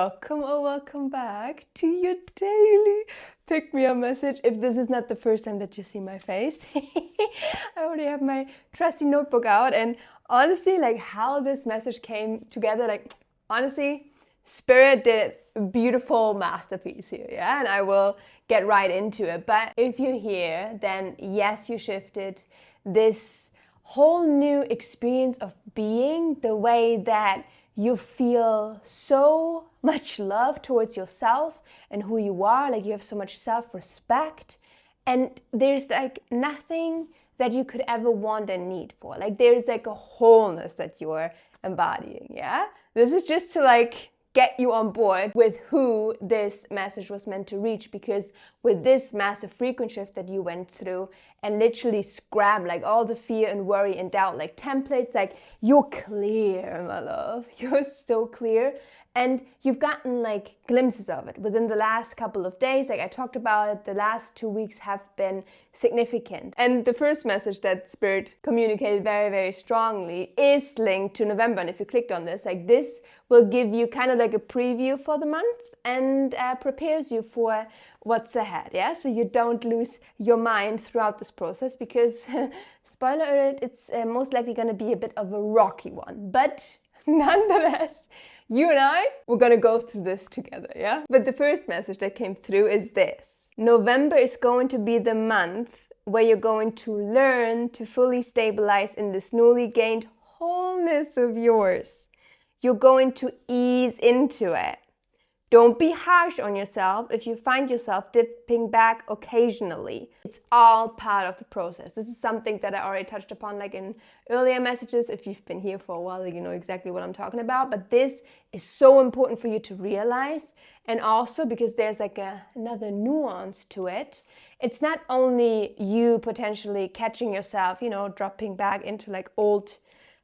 welcome or welcome back to your daily pick-me-up message. If this is not the first time that you see my face, I already have my trusty notebook out, and honestly, like how this message came together, like honestly, Spirit did a beautiful masterpiece here, yeah? And I will get right into it. But if you're here, then yes, you shifted this whole new experience of being, the way that you feel so much love towards yourself and who you are, like you have so much self-respect, and there's like nothing that you could ever want and need for. Like there's like a wholeness that you're embodying, yeah? This is just to like get you on board with who this message was meant to reach, because with this massive frequency shift that you went through and literally scrap like all the fear and worry and doubt like templates, like you're clear, my love. You're so clear. And you've gotten like glimpses of it within the last couple of days. Like I talked about it, the last 2 weeks have been significant. And the first message that Spirit communicated very, very strongly is linked to November. And if you clicked on this, like this will give you kind of like a preview for the month and prepares you for what's ahead, yeah? So you don't lose your mind throughout this process, because spoiler alert, it's most likely going to be a bit of a rocky one. But nonetheless, you and I, we're gonna go through this together, yeah? But the first message that came through is this. November is going to be the month where you're going to learn to fully stabilize in this newly gained wholeness of yours. You're going to ease into it. Don't be harsh on yourself if you find yourself dipping back occasionally. It's all part of the process. This is something that I already touched upon like in earlier messages. If you've been here for a while, you know exactly what I'm talking about. But this is so important for you to realize. And also because there's like another nuance to it. It's not only you potentially catching yourself, you know, dropping back into like old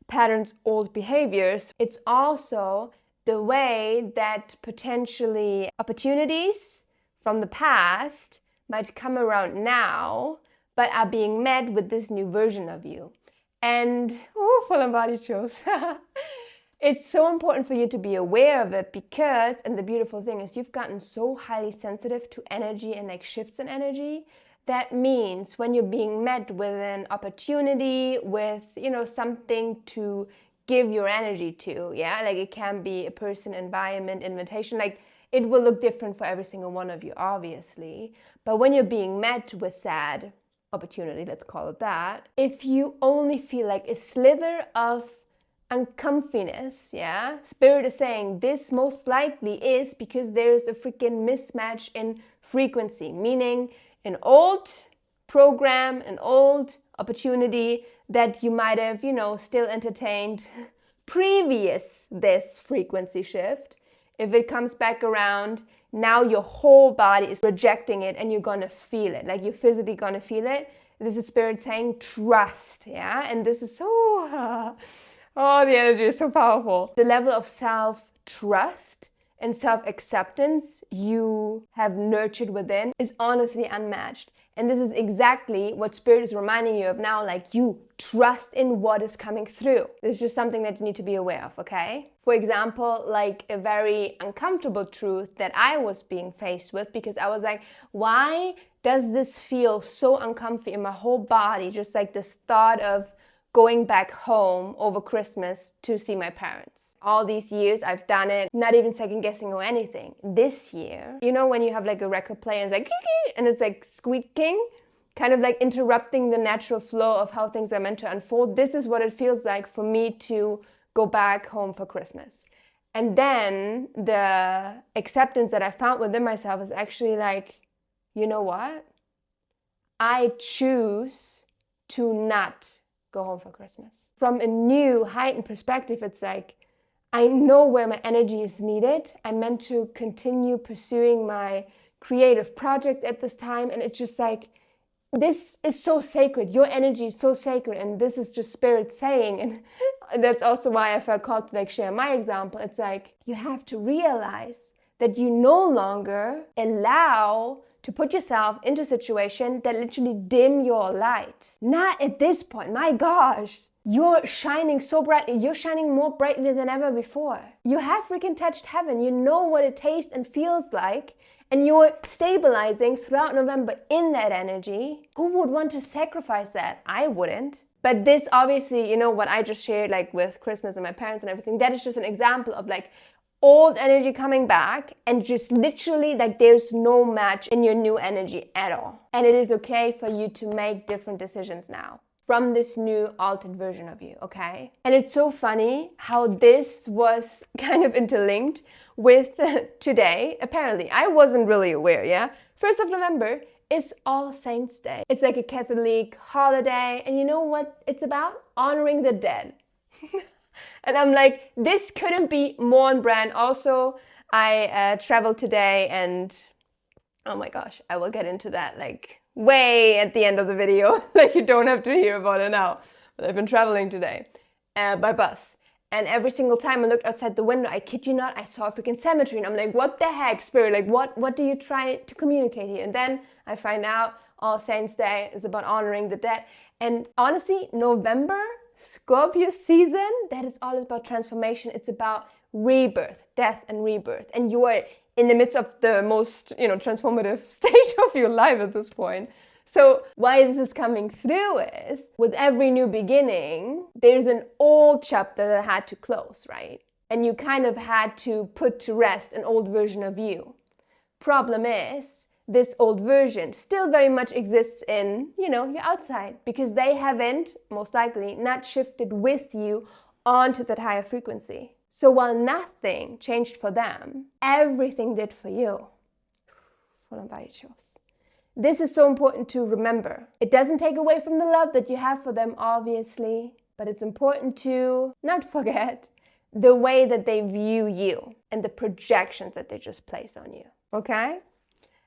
patterns, old behaviors. It's also the way that potentially opportunities from the past might come around now, but are being met with this new version of you. And, full body chills. It's so important for you to be aware of it, because, and the beautiful thing is you've gotten so highly sensitive to energy and like shifts in energy. That means when you're being met with an opportunity, with, you know, something to give your energy to, yeah, like it can be a person, environment, invitation, like it will look different for every single one of you, obviously. But when you're being met with said opportunity, let's call it that, if you only feel like a slither of uncomfiness, yeah, Spirit is saying this most likely is because there's a freaking mismatch in frequency, meaning an old program, an old opportunity that you might have, you know, still entertained previous this frequency shift. If it comes back around, now your whole body is rejecting it and you're gonna feel it, like you're physically gonna feel it. This is Spirit saying trust, yeah? And this is so, oh, the energy is so powerful. The level of self-trust and self-acceptance you have nurtured within is honestly unmatched. And this is exactly what Spirit is reminding you of now, like you trust in what is coming through. This is just something that you need to be aware of, okay? For example, like a very uncomfortable truth that I was being faced with, because I was like, why does this feel so uncomfy in my whole body? Just like this thought of going back home over Christmas to see my parents. All these years I've done it, not even second guessing or anything. This year, you know when you have like a record player and it's like, and it's like squeaking, kind of like interrupting the natural flow of how things are meant to unfold. This is what it feels like for me to go back home for Christmas. And then the acceptance that I found within myself is actually like, you know what? I choose to not go home for Christmas. From a new heightened perspective, it's like, I know where my energy is needed. I'm meant to continue pursuing my creative project at this time. And it's just like, this is so sacred. Your energy is so sacred. And this is just Spirit saying. And that's also why I felt called to like share my example. It's like, you have to realize that you no longer allow to put yourself into a situation that literally dim your light. Not at this point, my gosh. You're shining so brightly. You're shining more brightly than ever before. You have freaking touched heaven. You know what it tastes and feels like. And you're stabilizing throughout November in that energy. Who would want to sacrifice that? I wouldn't. But this obviously, you know, what I just shared, like with Christmas and my parents and everything, that is just an example of like old energy coming back, and just literally like there's no match in your new energy at all. And it is okay for you to make different decisions now from this new altered version of you, okay? And it's so funny how this was kind of interlinked with today. Apparently, I wasn't really aware, yeah? 1st of November is All Saints Day. It's like a Catholic holiday, and you know what it's about? Honoring the dead. And I'm like, this couldn't be more on brand. Also, I traveled today, and oh my gosh, I will get into that like way at the end of the video. Like, you don't have to hear about it now. But I've been traveling today by bus. And every single time I looked outside the window, I kid you not, I saw a freaking cemetery. And I'm like, what the heck, Spirit? Like, what do you try to communicate here? And then I find out All Saints Day is about honoring the dead. And honestly, November, Scorpio season, that is all about transformation. It's about rebirth, death and rebirth. And you are in the midst of the most, you know, transformative stage of your life at this point. So why this is coming through is, with every new beginning, there's an old chapter that had to close, right? And you kind of had to put to rest an old version of you. Problem is, this old version still very much exists in, you know, your outside, because they haven't, most likely, not shifted with you onto that higher frequency. So while nothing changed for them, everything did for you. Full on body chills. This is so important to remember. It doesn't take away from the love that you have for them, obviously, but it's important to not forget the way that they view you and the projections that they just place on you, okay?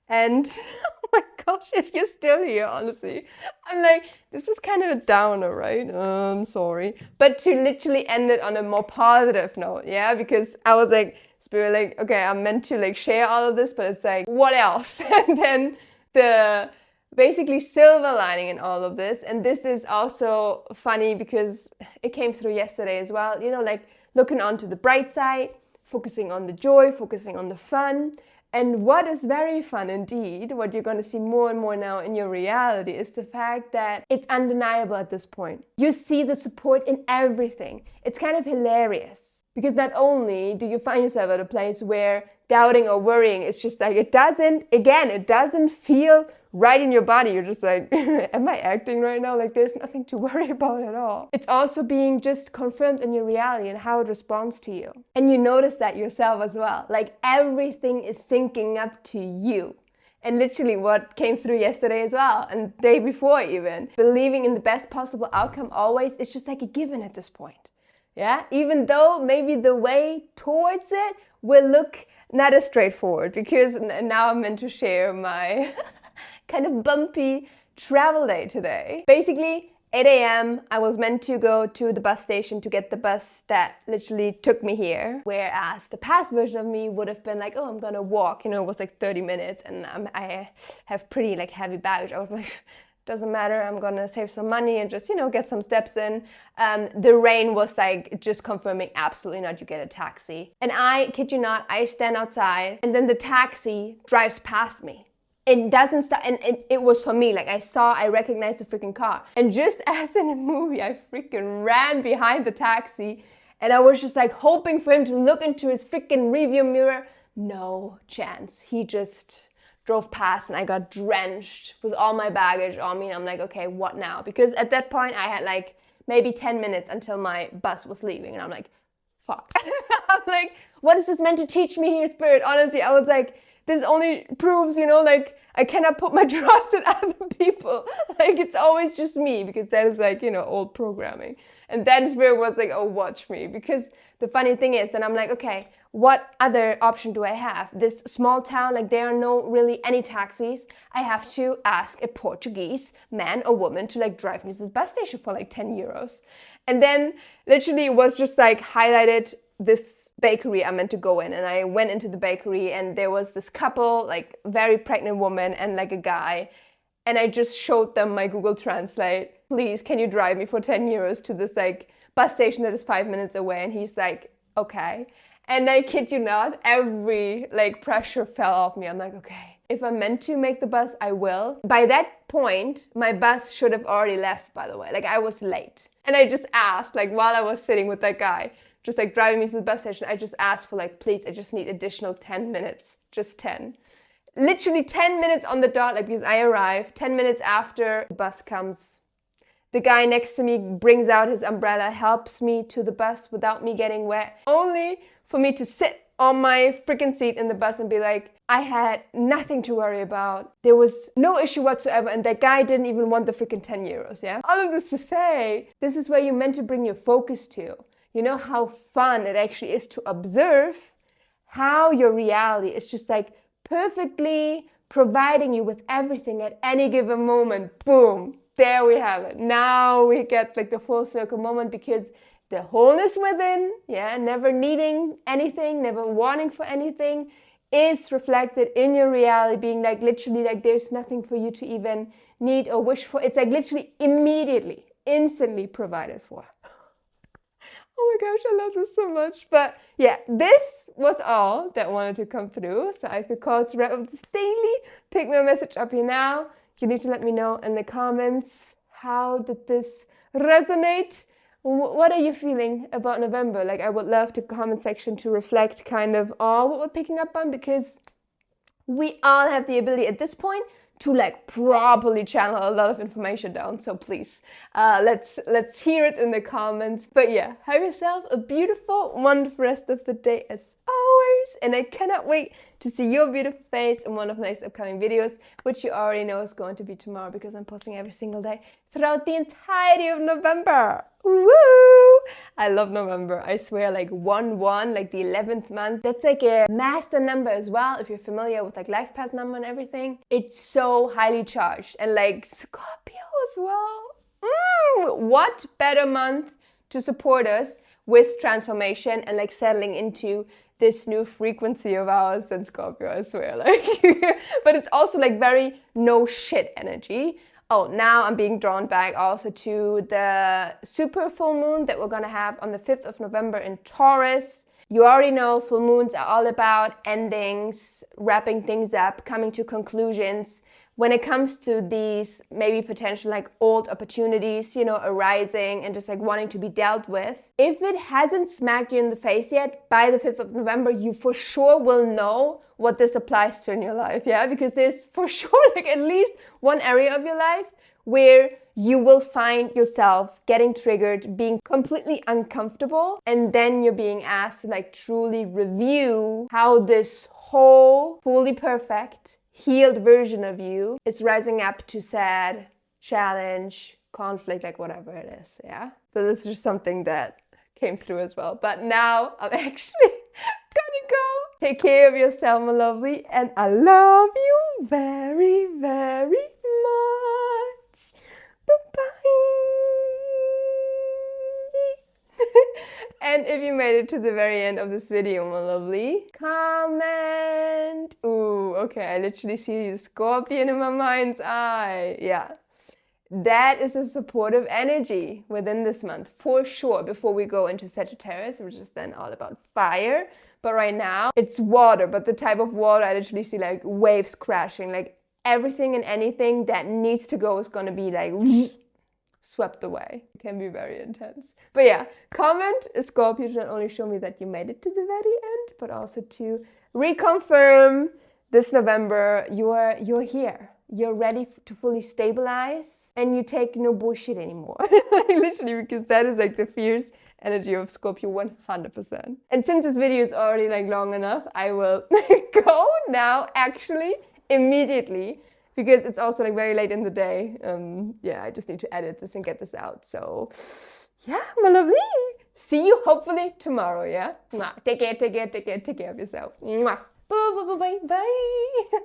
And oh my gosh, if you're still here, honestly, I'm like, this was kind of a downer, right? I'm sorry. But to literally end it on a more positive note, yeah? Because I was like, Spirit, like, okay, I'm meant to like share all of this, but it's like, what else? And then the basically silver lining in all of this, and this is also funny because it came through yesterday as well, you know, like looking onto the bright side, focusing on the joy, focusing on the fun. And what is very fun indeed, what you're going to see more and more now in your reality, is the fact that it's undeniable at this point. You see the support in everything. It's kind of hilarious. Because not only do you find yourself at a place where doubting or worrying, it's just like, it doesn't feel right in your body. You're just like, am I acting right now? Like, there's nothing to worry about at all. It's also being just confirmed in your reality and how it responds to you. And you notice that yourself as well. Like, everything is syncing up to you. And literally what came through yesterday as well, and the day before even, believing in the best possible outcome always is just like a given at this point. Yeah, even though maybe the way towards it will look not as straightforward, because now I'm meant to share my kind of bumpy travel day today. Basically, 8 a.m. I was meant to go to the bus station to get the bus that literally took me here. Whereas the past version of me would have been like, oh, I'm gonna walk, you know, it was like 30 minutes and I have pretty like heavy baggage. I was like, doesn't matter, I'm gonna save some money and just, you know, get some steps in. The rain was like just confirming, absolutely not, you get a taxi. And I kid you not, I stand outside and then the taxi drives past me. It doesn't stop, and it was for me, like I recognized the freaking car. And just as in a movie, I freaking ran behind the taxi and I was just like hoping for him to look into his freaking rearview mirror. No chance, he just drove past and I got drenched with all my baggage on me. And I'm like, okay, what now? Because at that point I had like maybe 10 minutes until my bus was leaving. And I'm like, fuck. I'm like, what is this meant to teach me here, Spirit? Honestly, I was like, this only proves, you know, like I cannot put my trust in other people. Like, it's always just me, because that is like, you know, old programming. And then Spirit was like, oh, watch me. Because the funny thing is, then I'm like, okay, what other option do I have? This small town, like there are no really any taxis. I have to ask a Portuguese man or woman to like drive me to the bus station for like 10 euros. And then literally it was just like highlighted this bakery I meant to go in, and I went into the bakery and there was this couple, like very pregnant woman and like a guy, and I just showed them my Google Translate please, can you drive me for 10 euros to this like bus station that is 5 minutes away? And he's like, okay. And I kid you not, every like pressure fell off me. I'm like, okay, if I'm meant to make the bus, I will. By that point, my bus should have already left, by the way. Like I was late. And I just asked, like while I was sitting with that guy, just like driving me to the bus station, I just asked for like, please, I just need additional 10 minutes, just 10. Literally 10 minutes on the dot, like because I arrived 10 minutes after the bus comes. The guy next to me brings out his umbrella, helps me to the bus without me getting wet, only for me to sit on my freaking seat in the bus and be like, I had nothing to worry about. There was no issue whatsoever, and that guy didn't even want the freaking 10 euros, yeah? All of this to say, this is where you're meant to bring your focus to. You know how fun it actually is to observe how your reality is just like perfectly providing you with everything at any given moment. Boom, there we have it. Now we get like the full circle moment, because the wholeness within, yeah, never needing anything, never wanting for anything, is reflected in your reality, being like literally like there's nothing for you to even need or wish for. It's like literally immediately, instantly provided for. Oh my gosh, I love this so much. But yeah, this was all that wanted to come through. So I feel called to wrap up this daily. Pick my message up here now. You need to let me know in the comments, how did this resonate? What are you feeling about November? Like, I would love the comment section to reflect kind of all what we're picking up on, because we all have the ability at this point to like properly channel a lot of information down. So please, let's hear it in the comments. But yeah, have yourself a beautiful, wonderful rest of the day as always. And I cannot wait to see your beautiful face in one of my next upcoming videos, which you already know is going to be tomorrow, because I'm posting every single day throughout the entirety of November. Woo! I love November. I swear, like 1/1, like the 11th month. That's like a master number as well. If you're familiar with like life path number and everything, it's so highly charged. And like Scorpio as well. What better month to support us with transformation and like settling into this new frequency of ours than Scorpio, I swear. Like, but it's also like very no shit energy. Oh, now I'm being drawn back also to the super full moon that we're gonna have on the 5th of November in Taurus. You already know full moons are all about endings, wrapping things up, coming to conclusions. When it comes to these maybe potential like old opportunities, you know, arising and just like wanting to be dealt with, if it hasn't smacked you in the face yet, by the 5th of November, you for sure will know what this applies to in your life, yeah? Because there's for sure like at least one area of your life where you will find yourself getting triggered, being completely uncomfortable, and then you're being asked to like truly review how this whole, fully perfect, healed version of you is rising up to sad, challenge, conflict, like whatever it is, yeah? So this is just something that came through as well. But now I'm actually gonna go. Take care of yourself, my lovely, and I love you very, very much. Bye-bye. And if you made it to the very end of this video, my lovely, comment. Ooh, okay, I literally see the scorpion in my mind's eye. Yeah. That is a supportive energy within this month, for sure, before we go into Sagittarius, which is then all about fire. But right now, it's water, but the type of water I literally see like waves crashing, like everything and anything that needs to go is going to be like swept away. It can be very intense. But yeah, comment Scorpio to not only show me that you made it to the very end, but also to reconfirm this November you're here. You're ready to fully stabilize, and you take no bullshit anymore. Literally, because that is like the fierce energy of Scorpio 100%. And since this video is already like long enough, I will go now actually immediately, because it's also like very late in the day. Yeah, I just need to edit this and get this out. So yeah, my lovely. See you hopefully tomorrow, yeah? Take care of yourself. Bye.